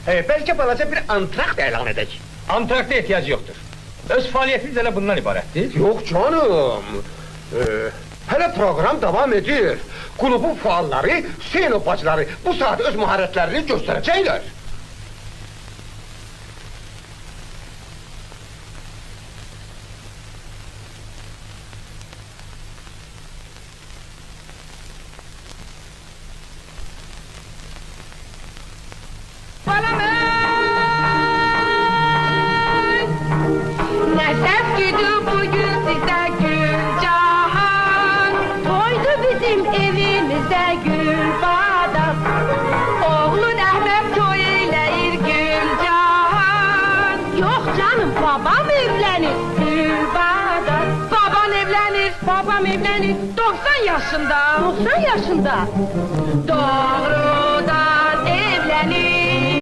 Belki balaca bir antrakt elan edek. Antrakta ihtiyacı yoktur. Öz faaliyetimiz hele bundan ibarettir. Yok canım. Hele program devam ediyor. Kulübün faalları, Hüseyin bacıları bu saat öz maharetlerini gösterecekler. Nesef güdü bugün size Gülcahan, toydu bizim evimizde Gülbadaz. Oğlun Ahmet toy eyleyir Gülcahan. Yok canım, babam evlenir Gülbadaz. Babam evlenir 90 yaşında. 90 yaşında? Doğrudan evlenir.